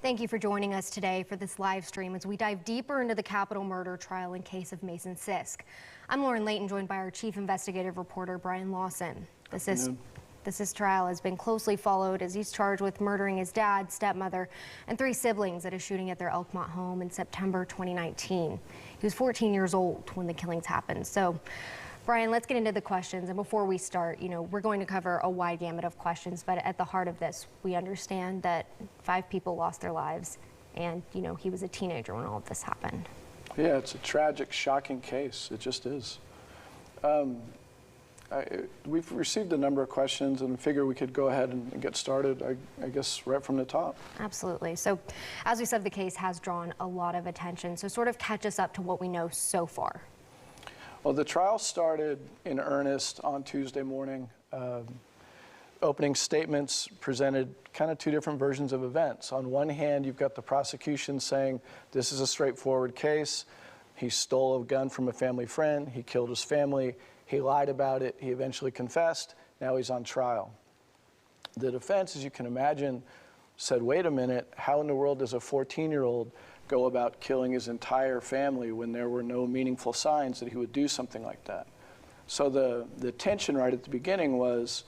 Thank you for joining us today for this live stream as we dive deeper into the capital murder trial and case of Mason Sisk. I'm Lauren Layton, joined by our chief investigative reporter, Brian Lawson. The Sisk trial has been closely followed as he's charged with murdering his dad, stepmother, and 3 siblings at a shooting at their Elkmont home in September 2019. He was 14 years old when the killings happened. So, Brian, let's get into the questions. And before we start, we're going to cover a wide gamut of questions, but at the heart of this, we understand that 5 people lost their lives and, he was a teenager when all of this happened. Yeah, it's a tragic, shocking case. It just is. We've received a number of questions and figure we could go ahead and get started, I guess, right from the top. Absolutely. So, as we said, the case has drawn a lot of attention. So sort of catch us up to what we know so far. Well, the trial started in earnest on Tuesday morning. Opening statements presented kind of 2 different versions of events. On one hand, you've got the prosecution saying this is a straightforward case. He stole a gun from a family friend. He killed his family. He lied about it. He eventually confessed. Now he's on trial. The defense, as you can imagine, said, wait a minute, how in the world does a 14-year-old go about killing his entire family when there were no meaningful signs that he would do something like that? So the tension right at the beginning was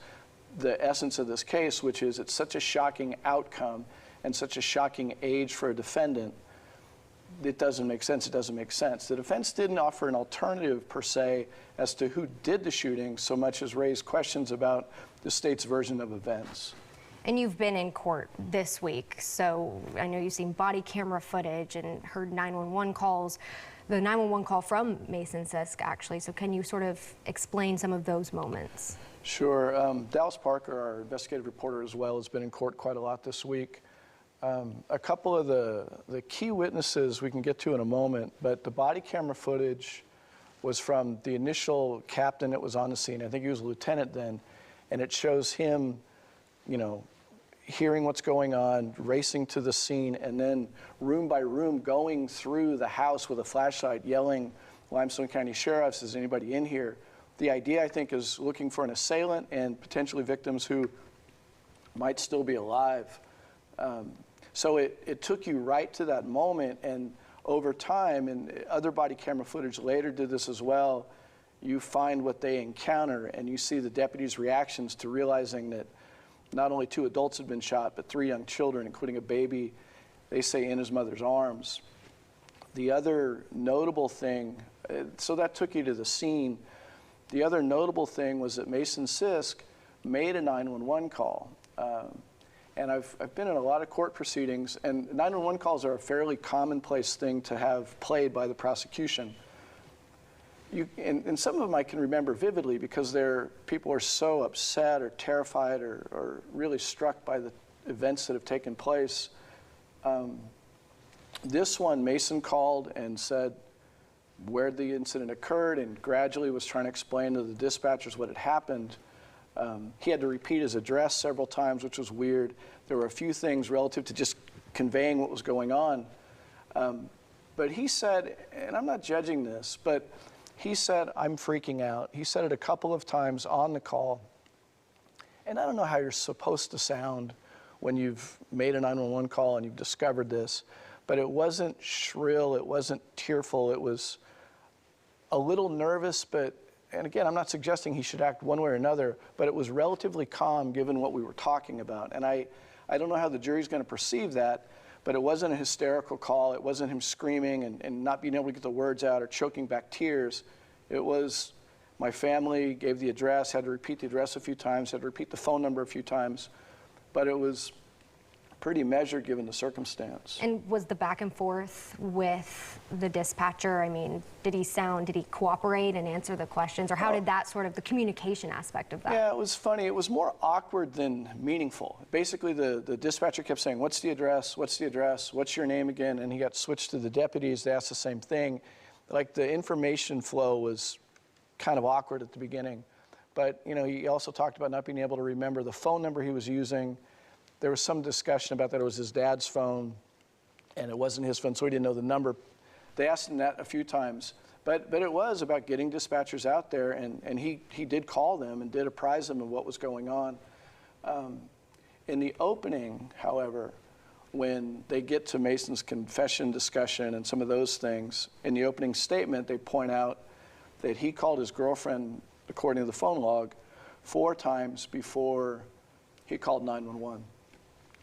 the essence of this case, which is it's such a shocking outcome and such a shocking age for a defendant. It doesn't make sense. It doesn't make sense. The defense didn't offer an alternative per se as to who did the shooting so much as raise questions about the state's version of events. And you've been in court this week, so I know you've seen body camera footage and heard 911 calls, the 911 call from Mason Sisk, actually. So can you sort of explain some of those moments? Sure. Dallas Parker, our investigative reporter as well, has been in court quite a lot this week. A couple of the key witnesses we can get to in a moment, but the body camera footage was from the initial captain that was on the scene. I think he was a lieutenant then, and it shows him, hearing what's going on, racing to the scene, and then room by room going through the house with a flashlight, yelling, Limestone County Sheriffs, is anybody in here? The idea, I think, is looking for an assailant and potentially victims who might still be alive. So it took you right to that moment, and over time, and other body camera footage later did this as well, you find what they encounter, and you see the deputies' reactions to realizing that not only 2 adults had been shot, but 3 young children, including a baby, they say, in his mother's arms. The other notable thing, so that took you to the scene. The other notable thing was that Mason Sisk made a 911 call. And I've been in a lot of court proceedings, and 911 calls are a fairly commonplace thing to have played by the prosecution. And some of them I can remember vividly because people are so upset or terrified or really struck by the events that have taken place. This one, Mason called and said where the incident occurred and gradually was trying to explain to the dispatchers what had happened. He had to repeat his address several times, which was weird. There were a few things relative to just conveying what was going on. But he said, and I'm not judging this, but he said, I'm freaking out. He said it a couple of times on the call. And I don't know how you're supposed to sound when you've made a 911 call and you've discovered this, but it wasn't shrill, it wasn't tearful, it was a little nervous, and again, I'm not suggesting he should act one way or another, but it was relatively calm given what we were talking about. And I don't know how the jury's going to perceive that, but it wasn't a hysterical call. It wasn't him screaming and not being able to get the words out or choking back tears. It was my family gave the address, had to repeat the address a few times, had to repeat the phone number a few times, but it was pretty measured given the circumstance. And was the back and forth with the dispatcher, did he cooperate and answer the questions, or how did that sort of, the communication aspect of that? Yeah, it was funny. It was more awkward than meaningful. Basically, the dispatcher kept saying, what's the address? What's the address? What's your name again? And he got switched to the deputies. They asked the same thing. Like, the information flow was kind of awkward at the beginning. But, he also talked about not being able to remember the phone number he was using. There was some discussion about that it was his dad's phone, and it wasn't his phone, so he didn't know the number. They asked him that a few times. But it was about getting dispatchers out there, and he did call them and did apprise them of what was going on. In the opening, however, when they get to Mason's confession discussion and some of those things, in the opening statement, they point out that he called his girlfriend, according to the phone log, 4 times before he called 911.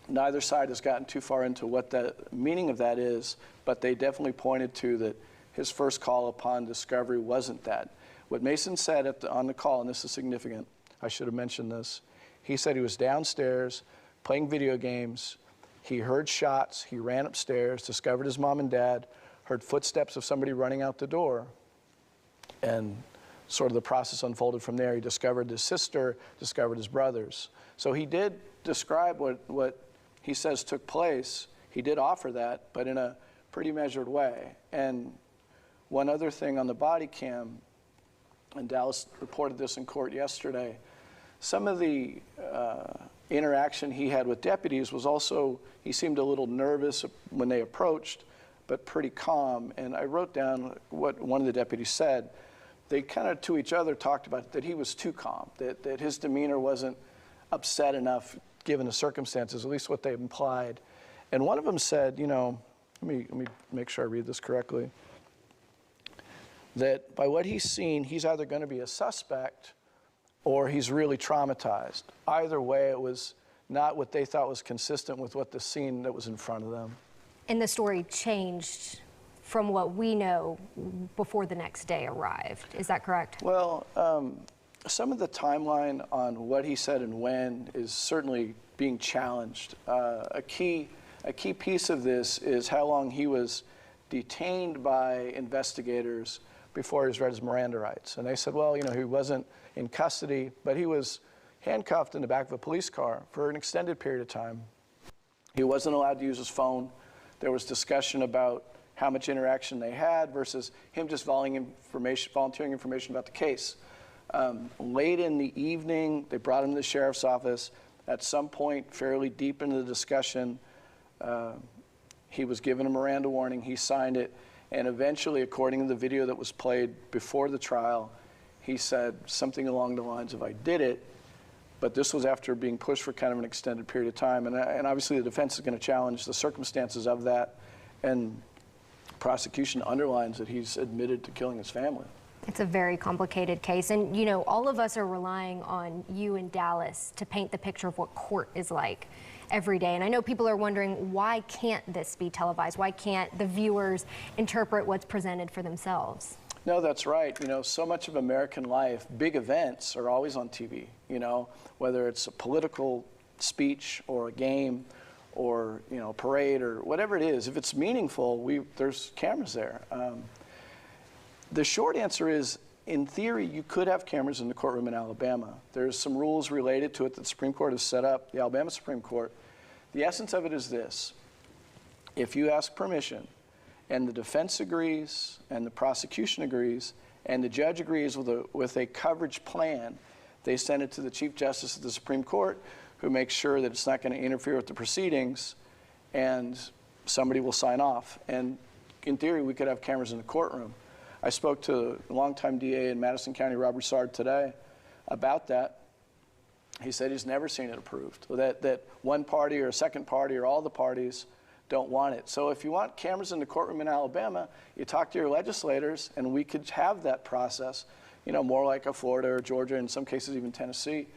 Neither side has gotten too far into what the meaning of that is, but they definitely pointed to that his first call upon discovery wasn't that. What Mason said on the call, and this is significant, I should have mentioned this, he said he was downstairs playing video games, he heard shots, he ran upstairs, discovered his mom and dad, heard footsteps of somebody running out the door, and sort of the process unfolded from there. He discovered his sister, discovered his brothers. So he did describe what he says took place. He did offer that, but in a pretty measured way. And one other thing on the body cam, and Dallas reported this in court yesterday, some of the interaction he had with deputies was also, he seemed a little nervous when they approached, but pretty calm. And I wrote down what one of the deputies said. They kind of to each other talked about that he was too calm, that his demeanor wasn't upset enough given the circumstances, at least what they implied. And one of them said, you know, let me make sure I read this correctly, that by what he's seen, he's either going to be a suspect or he's really traumatized. Either way, it was not what they thought was consistent with what the scene that was in front of them. And the story changed from what we know before the next day arrived. Is that correct? Well, some of the timeline on what he said and when is certainly being challenged. A key piece of this is how long he was detained by investigators before he was read his Miranda rights. And they said, well, you know, he wasn't in custody, but he was handcuffed in the back of a police car for an extended period of time. He wasn't allowed to use his phone. There was discussion about how much interaction they had versus him just volunteering information about the case. Late in the evening, they brought him to the sheriff's office. At some point, fairly deep into the discussion, he was given a Miranda warning. He signed it. And eventually, according to the video that was played before the trial, he said something along the lines of, I did it. But this was after being pushed for kind of an extended period of time. And obviously, the defense is going to challenge the circumstances of that. And prosecution underlines that he's admitted to killing his family. It's a very complicated case. And, you know, all of us are relying on you and Dallas to paint the picture of what court is like every day. And I know people are wondering, why can't this be televised? Why can't the viewers interpret what's presented for themselves? No, that's right. You know, so much of American life, big events are always on TV, you know, whether it's a political speech or a game or, you know, a parade or whatever it is. If it's meaningful, there's cameras there. The short answer is, in theory, you could have cameras in the courtroom in Alabama. There's some rules related to it that the Supreme Court has set up, the Alabama Supreme Court. The essence of it is this. If you ask permission, and the defense agrees, and the prosecution agrees, and the judge agrees with a coverage plan, they send it to the Chief Justice of the Supreme Court, who makes sure that it's not going to interfere with the proceedings, and somebody will sign off. And in theory, we could have cameras in the courtroom. I spoke to a longtime DA in Madison County, Rob Broussard, today about that. He said he's never seen it approved, that one party or a second party or all the parties don't want it. So if you want cameras in the courtroom in Alabama, you talk to your legislators, and we could have that process, you know, more like a Florida or Georgia, in some cases even Tennessee.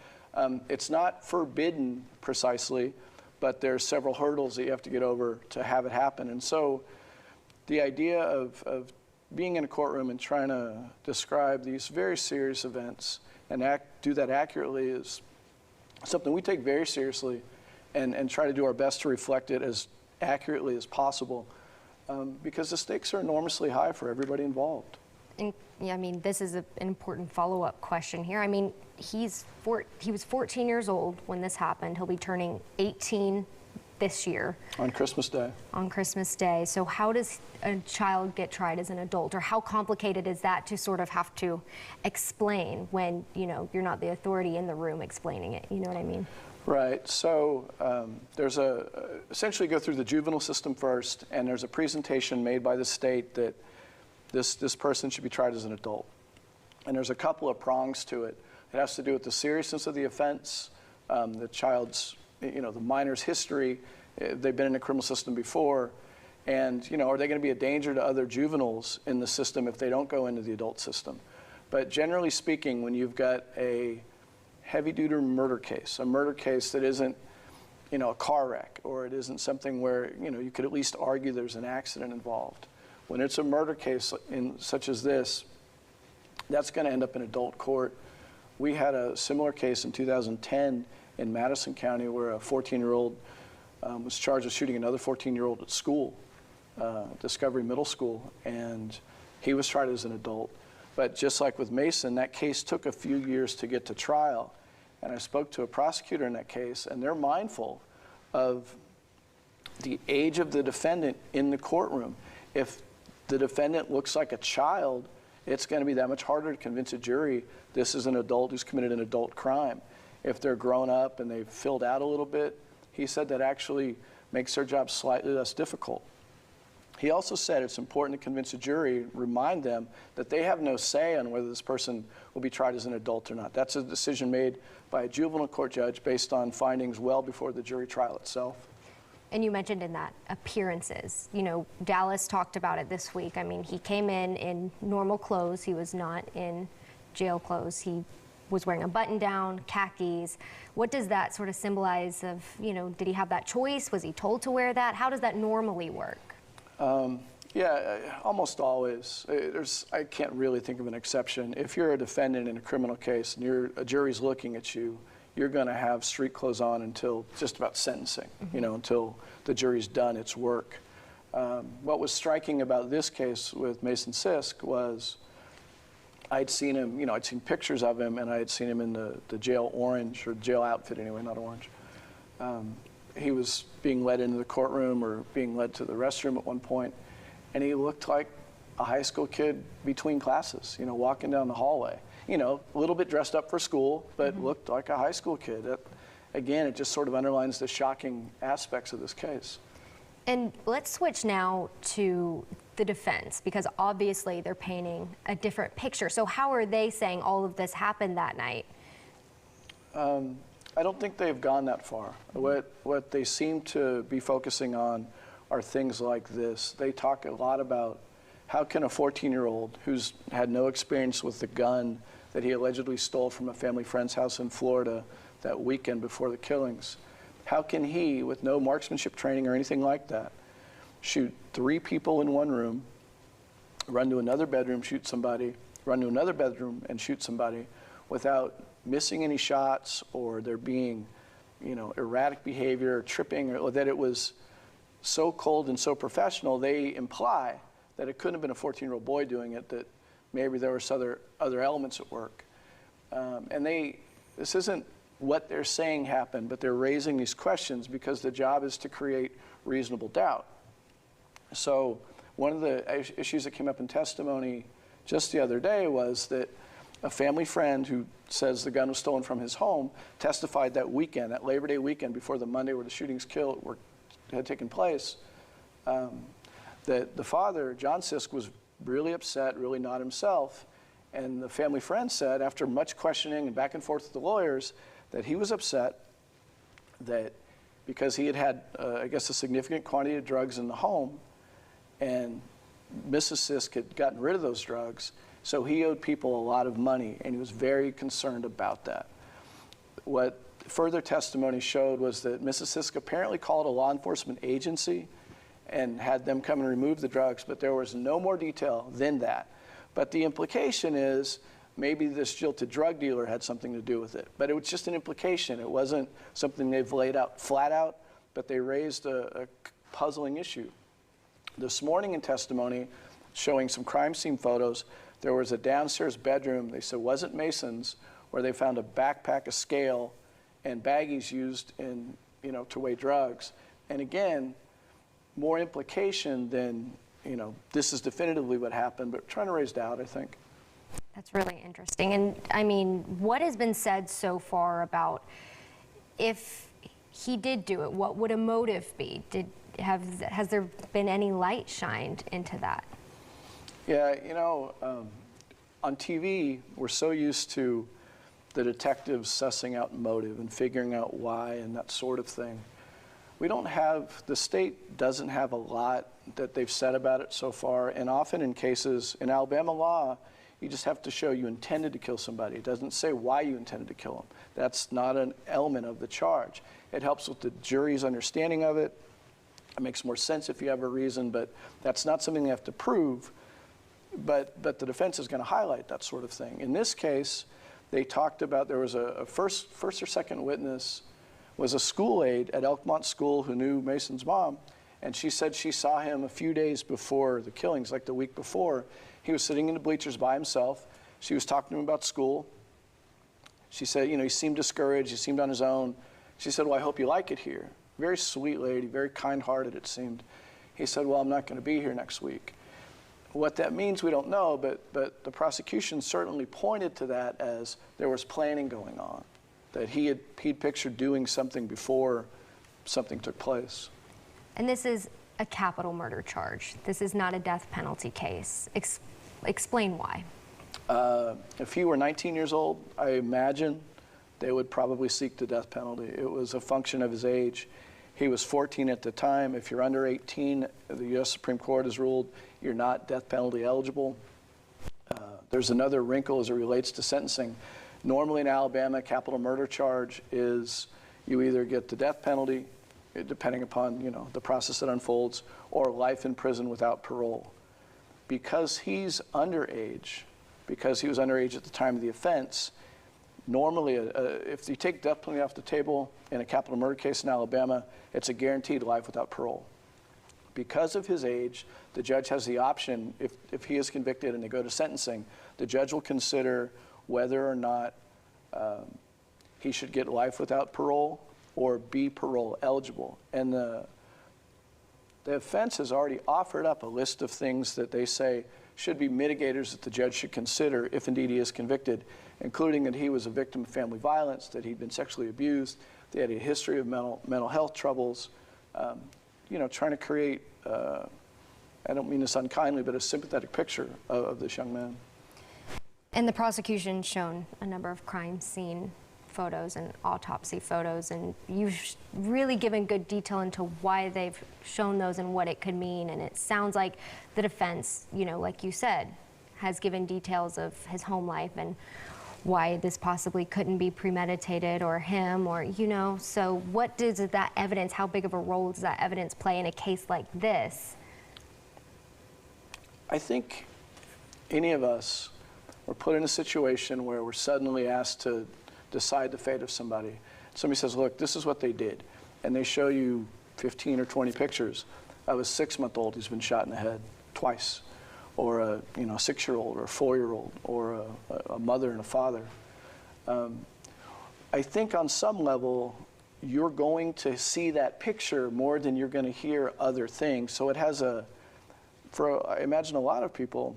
It's not forbidden precisely, but there's several hurdles that you have to get over to have it happen. And so the idea of being in a courtroom and trying to describe these very serious events and do that accurately is something we take very seriously, and try to do our best to reflect it as accurately as possible, because the stakes are enormously high for everybody involved. And, yeah, I mean, this is an important follow-up question here. I mean, he was 14 years old when this happened. He'll be turning 18 this year. On Christmas Day. On Christmas Day. So how does a child get tried as an adult, or how complicated is that to sort of have to explain when, you know, you're not the authority in the room explaining it? You know what I mean? Right. So there's essentially go through the juvenile system first, and there's a presentation made by the state that this person should be tried as an adult. And there's a couple of prongs to it. It has to do with the seriousness of the offense, the child's, you know, the minor's history, They've been in the criminal system before, and are they going to be a danger to other juveniles in the system if they don't go into the adult system? But generally speaking, when you've got a heavy-duty murder case, a murder case that isn't a car wreck, or it isn't something where you could at least argue there's an accident involved. When it's a murder case such as this, that's going to end up in adult court. We had a similar case in 2010 in Madison County where a 14-year-old was charged with shooting another 14-year-old at school, Discovery Middle School, and he was tried as an adult. But just like with Mason, that case took a few years to get to trial. And I spoke to a prosecutor in that case, and they're mindful of the age of the defendant in the courtroom. If the defendant looks like a child, it's going to be that much harder to convince a jury this is an adult who's committed an adult crime. If they're grown up and they've filled out a little bit, he said that actually makes their job slightly less difficult. He also said it's important to convince a jury, remind them that they have no say on whether this person will be tried as an adult or not. That's a decision made by a juvenile court judge based on findings well before the jury trial itself. And you mentioned in that appearances. Dallas talked about it this week. I mean, he came in normal clothes. He was not in jail clothes. He was wearing a button-down, khakis. What does that sort of symbolize of, did he have that choice? Was he told to wear that? How does that normally work? Yeah, almost always. I can't really think of an exception. If you're a defendant in a criminal case and a jury's looking at you, you're going to have street clothes on until just about sentencing, until the jury's done its work. What was striking about this case with Mason Sisk was I'd seen him, I'd seen pictures of him, and I had seen him in the jail orange, or jail outfit anyway, not orange. He was being led into the courtroom or being led to the restroom at one point, and he looked like a high school kid between classes, walking down the hallway. A little bit dressed up for school, but looked like a high school kid. Again, it just sort of underlines the shocking aspects of this case. And let's switch now to the defense, because obviously they're painting a different picture. So how are they saying all of this happened that night? I don't think they've gone that far. What they seem to be focusing on are things like this. They talk a lot about how can a 14-year-old who's had no experience with the gun that he allegedly stole from a family friend's house in Florida that weekend before the killings, how can he, with no marksmanship training or anything like that, shoot 3 people in one room, run to another bedroom, shoot somebody, run to another bedroom and shoot somebody without missing any shots, or there being, erratic behavior, or tripping, or that it was so cold and so professional, they imply that it couldn't have been a 14-year-old boy doing it, that maybe there was other elements at work. And this isn't what they're saying happened, but they're raising these questions because the job is to create reasonable doubt. So one of the issues that came up in testimony just the other day was that a family friend who says the gun was stolen from his home testified that weekend, that Labor Day weekend before the Monday where the shootings had taken place, that the father, John Sisk, was really upset, really not himself. And the family friend said, after much questioning and back and forth with the lawyers, that he was upset that because he had I guess, a significant quantity of drugs in the home, and Mrs. Sisk had gotten rid of those drugs, so he owed people a lot of money, and he was very concerned about that. What further testimony showed was that Mrs. Sisk apparently called a law enforcement agency and had them come and remove the drugs, but there was no more detail than that. But the implication is maybe this jilted drug dealer had something to do with it. But it was just an implication. It wasn't something they've laid out flat out, but they raised a puzzling issue. This morning in testimony, showing some crime scene photos, there was a downstairs bedroom, they said wasn't Mason's, where they found a backpack, a scale, and baggies used in, to weigh drugs. And again, more implication than, this is definitively what happened, but trying to raise doubt, I think. That's really interesting. And I mean, what has been said so far about if he did do it, what would a motive be? Has there been any light shined into that? Yeah, on TV, we're so used to the detectives sussing out motive and figuring out why and that sort of thing. We don't have, the state doesn't have a lot that they've said about it so far, and often in cases, in Alabama law, you just have to show you intended to kill somebody. It doesn't say why you intended to kill them. That's not an element of the charge. It helps with the jury's understanding of it. It makes more sense if you have a reason, but that's not something you have to prove. But the defense is going to highlight that sort of thing. In this case, they talked about, there was a first or second witness, was a school aide at Elkmont School who knew Mason's mom, and she said she saw him a few days before the killings, like the week before. He was sitting in the bleachers by himself. She was talking to him about school. She said, he seemed discouraged, he seemed on his own. She said, well, I hope you like it here. Very sweet lady, very kind-hearted, it seemed. He said, well, I'm not going to be here next week. What that means, we don't know, but the prosecution certainly pointed to that as there was planning going on, that he'd pictured doing something before something took place. And this is a capital murder charge. This is not a death penalty case. Explain why. If he were 19 years old, I imagine they would probably seek the death penalty. It was a function of his age. He was 14 at the time. If you're under 18, the U.S. Supreme Court has ruled you're not death penalty eligible. There's another wrinkle as it relates to sentencing. Normally in Alabama, capital murder charge is you either get the death penalty, depending upon the process that unfolds, or life in prison without parole. Because he's underage, because he was underage at the time of the offense, normally, if you take death penalty off the table in a capital murder case in Alabama, it's a guaranteed life without parole. Because of his age, the judge has the option, if he is convicted and they go to sentencing, the judge will consider whether or not he should get life without parole or be parole eligible. And the offense has already offered up a list of things that they say should be mitigators that the judge should consider if indeed he is convicted, including that he was a victim of family violence, that he'd been sexually abused, that he had a history of mental health troubles, trying to create, I don't mean this unkindly, but a sympathetic picture of this young man. And the prosecution shown a number of crime scene photos and autopsy photos, and you've really given good detail into why they've shown those and what it could mean. And it sounds like the defense, like you said, has given details of his home life and why this possibly couldn't be premeditated or him or, so what does that evidence, how big of a role does that evidence play in a case like this? I think any of us are put in a situation where we're suddenly asked to decide the fate of somebody. Somebody says, look, this is what they did. And they show you 15 or 20 pictures of a 6-month-old who's been shot in the head twice, or a 6-year-old or a 4-year-old, or a mother and a father. I think on some level, you're going to see that picture more than you're going to hear other things. So it has I imagine a lot of people,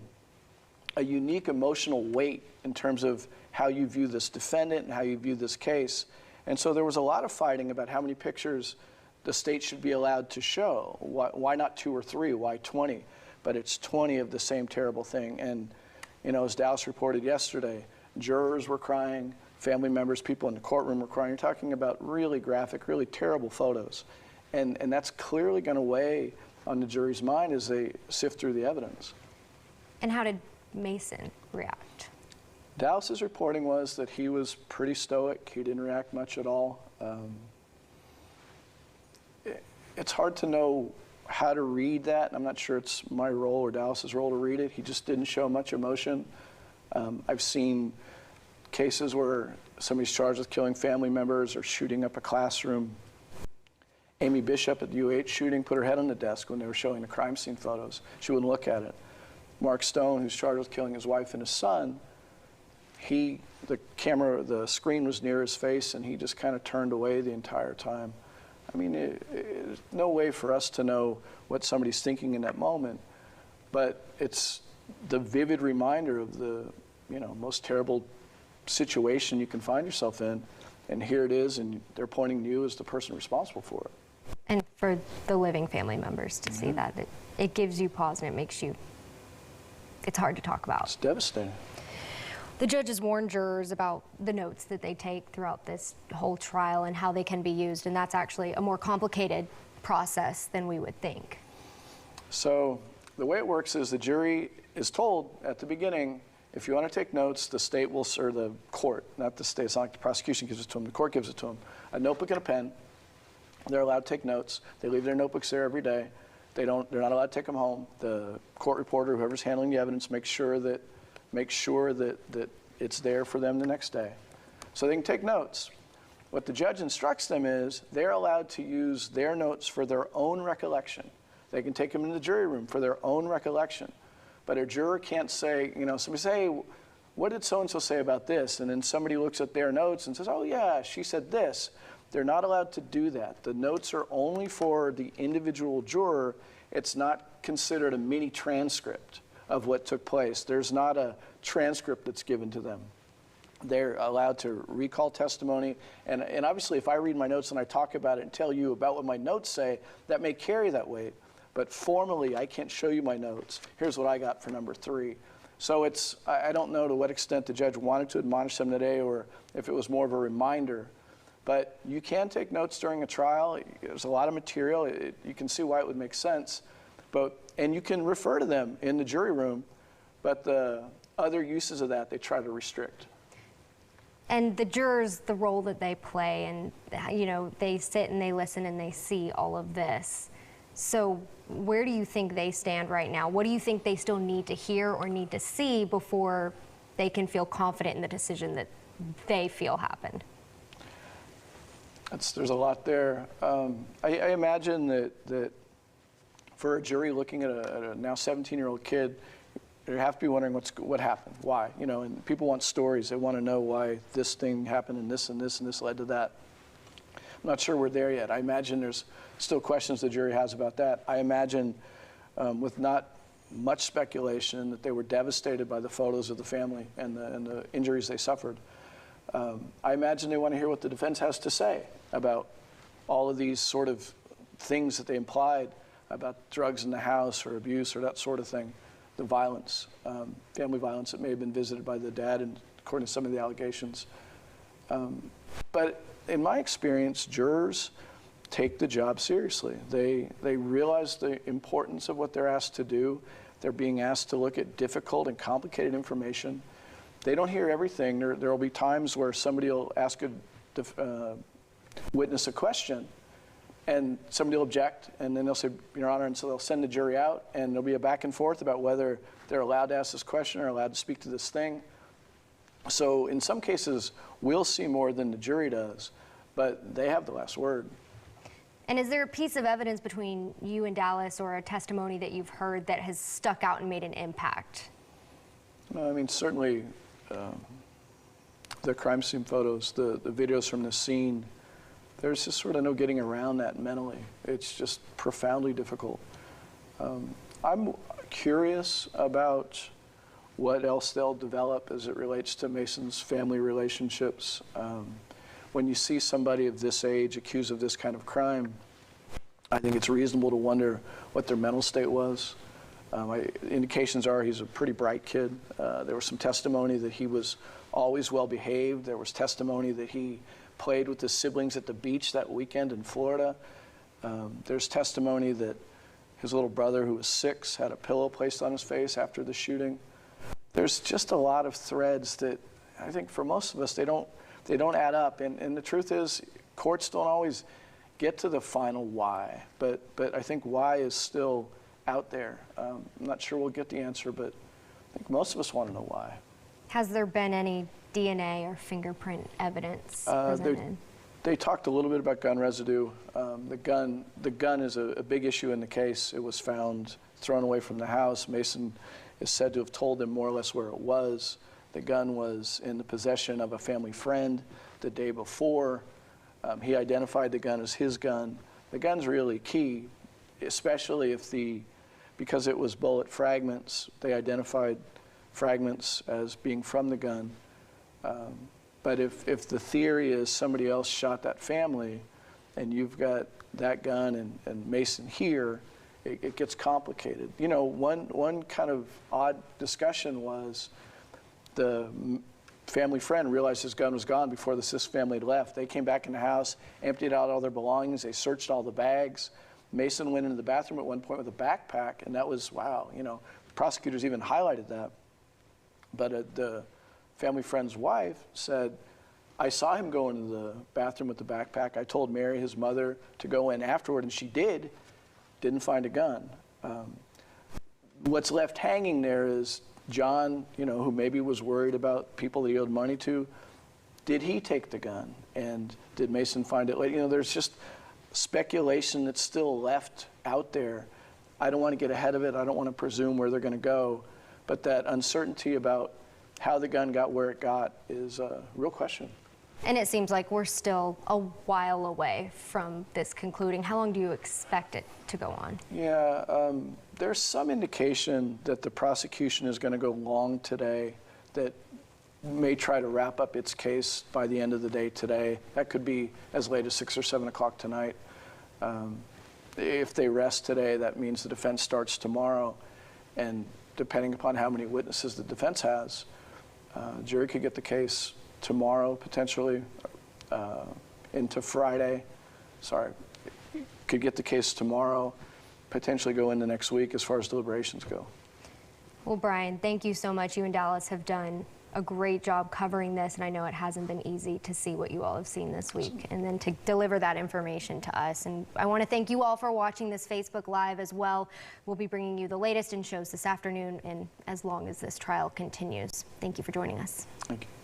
a unique emotional weight in terms of how you view this defendant and how you view this case. And so there was a lot of fighting about how many pictures the state should be allowed to show. Why not 2 or 3? Why 20? But it's 20 of the same terrible thing. And, as Dallas reported yesterday, jurors were crying, family members, people in the courtroom were crying. You're talking about really graphic, really terrible photos. And that's clearly going to weigh on the jury's mind as they sift through the evidence. And how did Mason react? Dallas's reporting was that he was pretty stoic. He didn't react much at all. It's hard to know how to read that, and I'm not sure it's my role or Dallas's role to read it. He just didn't show much emotion. I've seen cases where somebody's charged with killing family members or shooting up a classroom. Amy Bishop at the UH shooting put her head on the desk when they were showing the crime scene photos. She wouldn't look at it. Mark Stone, who's charged with killing his wife and his son, the screen was near his face and he just kind of turned away the entire time. I mean, there's no way for us to know what somebody's thinking in that moment, but it's the vivid reminder of the, most terrible situation you can find yourself in, and here it is, and they're pointing to you as the person responsible for it. And for the living family members to see that, it gives you pause and it makes you, it's hard to talk about. It's devastating. The judges warned jurors about the notes that they take throughout this whole trial and how they can be used, and that's actually a more complicated process than we would think. So the way it works is the jury is told at the beginning, if you want to take notes, the state will, or the court, not the state, it's not like the prosecution gives it to them, the court gives it to them, a notebook and a pen. They're allowed to take notes. They leave their notebooks there every day. They're not allowed to take them home. The court reporter, whoever's handling the evidence, makes sure that it's there for them the next day. So they can take notes. What the judge instructs them is they're allowed to use their notes for their own recollection. They can take them into the jury room for their own recollection. But a juror can't say, somebody say, hey, what did so-and-so say about this? And then somebody looks at their notes and says, oh yeah, she said this. They're not allowed to do that. The notes are only for the individual juror. It's not considered a mini transcript of what took place. There's not a transcript that's given to them. They're allowed to recall testimony. And obviously, if I read my notes and I talk about it and tell you about what my notes say, that may carry that weight. But formally, I can't show you my notes. Here's what I got for number 3. So I don't know to what extent the judge wanted to admonish them today or if it was more of a reminder. But you can take notes during a trial. There's a lot of material. You can see why it would make sense. And you can refer to them in the jury room, but the other uses of that, they try to restrict. And the jurors, the role that they play, and they sit and they listen and they see all of this. So where do you think they stand right now? What do you think they still need to hear or need to see before they can feel confident in the decision that they feel happened? There's a lot there. I imagine that for a jury looking at a now 17-year-old kid, they have to be wondering what happened, why, and people want stories. They want to know why this thing happened and this and this and this led to that. I'm not sure we're there yet. I imagine there's still questions the jury has about that. I imagine with not much speculation that they were devastated by the photos of the family and the injuries they suffered. I imagine they want to hear what the defense has to say about all of these sort of things that they implied about drugs in the house or abuse or that sort of thing, the violence, family violence that may have been visited by the dad, and according to some of the allegations. But in my experience, jurors take the job seriously. They realize the importance of what they're asked to do. They're being asked to look at difficult and complicated information. They don't hear everything. There will be times where somebody will ask a witness a question, and somebody will object, and then they'll say, Your Honor, and so they'll send the jury out, and there'll be a back and forth about whether they're allowed to ask this question or allowed to speak to this thing. So in some cases, we'll see more than the jury does, but they have the last word. And is there a piece of evidence between you and Dallas or a testimony that you've heard that has stuck out and made an impact? No, I mean, certainly the crime scene photos, the videos from the scene, there's just sort of no getting around that mentally. It's just profoundly difficult. I'm curious about what else they'll develop as it relates to Mason's family relationships. When you see somebody of this age accused of this kind of crime, I think it's reasonable to wonder what their mental state was. Indications are he's a pretty bright kid. There was some testimony that he was always well behaved. There was testimony that he played with his siblings at the beach that weekend in Florida. There's testimony that his little brother, who was 6, had a pillow placed on his face after the shooting. There's just a lot of threads that I think for most of us, they don't add up. And the truth is, courts don't always get to the final why. But I think why is still out there. I'm not sure we'll get the answer, but I think most of us want to know why. Has there been any DNA or fingerprint evidence presented? They talked a little bit about gun residue. The gun is a big issue in the case. It was found thrown away from the house. Mason is said to have told them more or less where it was. The gun was in the possession of a family friend the day before. He identified the gun as his gun. The gun's really key, especially because it was bullet fragments. They identified fragments as being from the gun. But if the theory is somebody else shot that family and you've got that gun and Mason here, it gets complicated. One kind of odd discussion was family friend realized his gun was gone before the Sisk family left. They came back in the house, emptied out all their belongings, they searched all the bags. Mason went into the bathroom at one point with a backpack, and that was, wow, you know, prosecutors even highlighted that. But the family friend's wife said, I saw him go into the bathroom with the backpack. I told Mary, his mother, to go in afterward, and she didn't find a gun. What's left hanging there is John, you know, who maybe was worried about people that he owed money to. Did he take the gun? And did Mason find it later? You know, there's just speculation that's still left out there. I don't want to get ahead of it. I don't want to presume where they're going to go. But that uncertainty about how the gun got where it got is a real question. And it seems like we're still a while away from this concluding. How long do you expect it to go on? Yeah, there's some indication that the prosecution is going to go long today, that may try to wrap up its case by the end of the day today. That could be as late as 6 or 7 o'clock tonight. If they rest today, that means the defense starts tomorrow. And depending upon how many witnesses the defense has, jury could get the case tomorrow, potentially, into Friday. Sorry, could get the case tomorrow, potentially go into next week as far as deliberations go. Well, Brian, thank you so much. You and Dallas have done a great job covering this, and I know it hasn't been easy to see what you all have seen this week and then to deliver that information to us. And I want to thank you all for watching this Facebook Live as well. We'll be bringing you the latest in shows this afternoon and as long as this trial continues. Thank you for joining us. Thank you.